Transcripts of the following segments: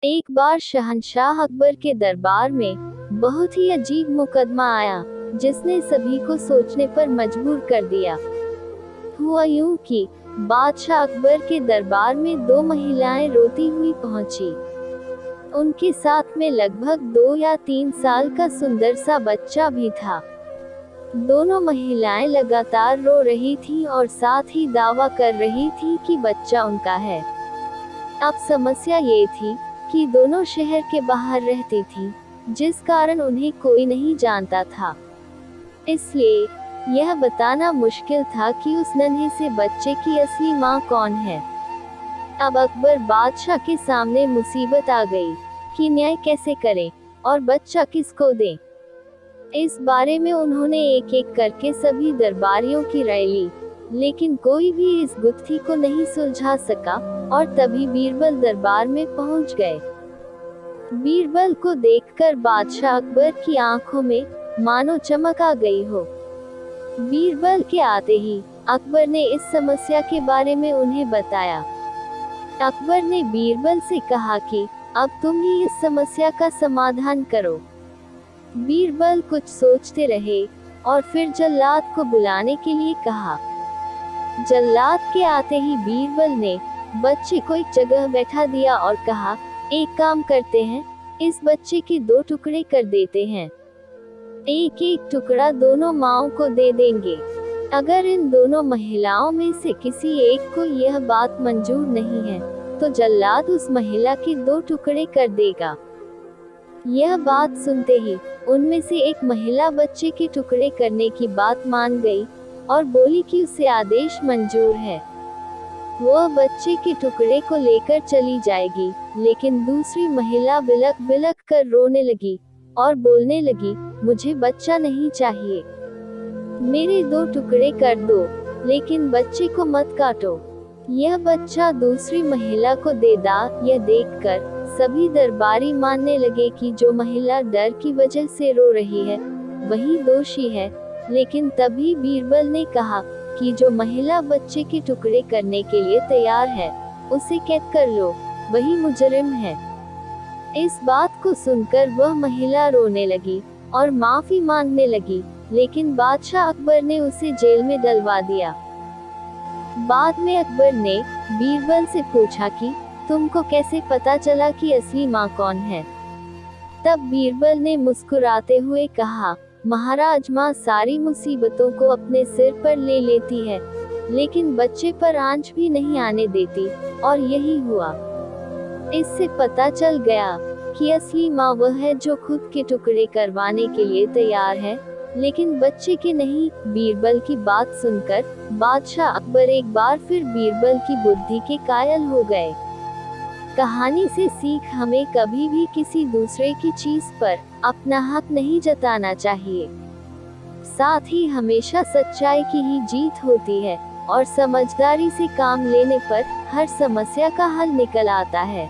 एक बार शहंशाह अकबर के दरबार में बहुत ही अजीब मुकदमा आया, जिसने सभी को सोचने पर मजबूर कर दिया। हुआ यूं कि बादशाह अकबर के दरबार में दो महिलाएं रोती हुई पहुंची। उनके साथ में लगभग 2 या 3 साल का सुंदर सा बच्चा भी था। दोनों महिलाएं लगातार रो रही थीं और साथ ही दावा कर रही थीं कि बच्चा उनका है। अब समस्या ये थी कि दोनों शहर के बाहर रहती थीं, जिस कारण उन्हें कोई नहीं जानता था। इसलिए यह बताना मुश्किल था कि उस नन्हे से बच्चे की असली माँ कौन है। अब अकबर बादशाह के सामने मुसीबत आ गई कि न्याय कैसे करें और बच्चा किसको दें। इस बारे में उन्होंने एक एक करके सभी दरबारियों की राय ली, लेकिन कोई भी इस गुत्थी को नहीं सुलझा सका। और तभी बीरबल दरबार में पहुंच गए। बीरबल को देखकर बादशाह अकबर की आंखों में मानो चमक आ गई हो। बीरबल के आते ही अकबर ने इस समस्या के बारे में उन्हें बताया। अकबर ने बीरबल से कहा कि अब तुम ही इस समस्या का समाधान करो। बीरबल कुछ सोचते रहे और फिर जल्लाद को बुलाने के लिए कहा। जल्लाद के आते ही बीरबल ने बच्चे को एक जगह बैठा दिया और कहा, एक काम करते हैं, इस बच्चे के 2 टुकड़े कर देते हैं। एक एक टुकड़ा दोनों माँओं को दे देंगे। अगर इन दोनों महिलाओं में से किसी एक को यह बात मंजूर नहीं है, तो जल्लाद उस महिला के 2 टुकड़े कर देगा। यह बात सुनते ही उनमें से एक महिला बच्चे के टुकड़े करने की बात मान गई और बोली कि उसे आदेश मंजूर है। वह बच्चे के टुकड़े को लेकर चली जाएगी, लेकिन दूसरी महिला बिलक बिलक कर रोने लगी और बोलने लगी, मुझे बच्चा नहीं चाहिए, मेरे 2 टुकड़े कर दो, लेकिन बच्चे को मत काटो। यह बच्चा दूसरी महिला को दे दा। यह देखकर सभी दरबारी मानने लगे कि जो महिला डर की वजह से रो रही है वही दोषी है। लेकिन तभी बीरबल ने कहा कि जो महिला बच्चे के टुकड़े करने के लिए तैयार है, उसे कैद कर लो, वही मुजरिम है। इस बात को सुनकर वह महिला रोने लगी और माफी मांगने लगी, लेकिन बादशाह अकबर ने उसे जेल में डलवा दिया। बाद में अकबर ने बीरबल से पूछा कि तुमको कैसे पता चला कि असली माँ कौन है। तब बीरबल ने मुस्कुराते हुए कहा, महाराज, माँ सारी मुसीबतों को अपने सिर पर ले लेती है, लेकिन बच्चे पर आंच भी नहीं आने देती, और यही हुआ। इससे पता चल गया कि असली माँ वह है जो खुद के टुकड़े करवाने के लिए तैयार है, लेकिन बच्चे के नहीं। बीरबल की बात सुनकर बादशाह अकबर एक बार फिर बीरबल की बुद्धि के कायल हो गए। कहानी से सीख, हमें कभी भी किसी दूसरे की चीज पर अपना हक नहीं जताना चाहिए। साथ ही हमेशा सच्चाई की ही जीत होती है और समझदारी से काम लेने पर हर समस्या का हल निकल आता है।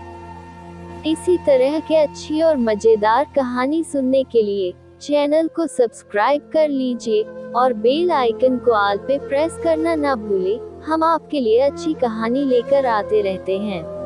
इसी तरह के अच्छी और मजेदार कहानी सुनने के लिए चैनल को सब्सक्राइब कर लीजिए और बेल आइकन को ऑल पे प्रेस करना ना भूलें। हम आपके लिए अच्छी कहानी लेकर आते रहते हैं।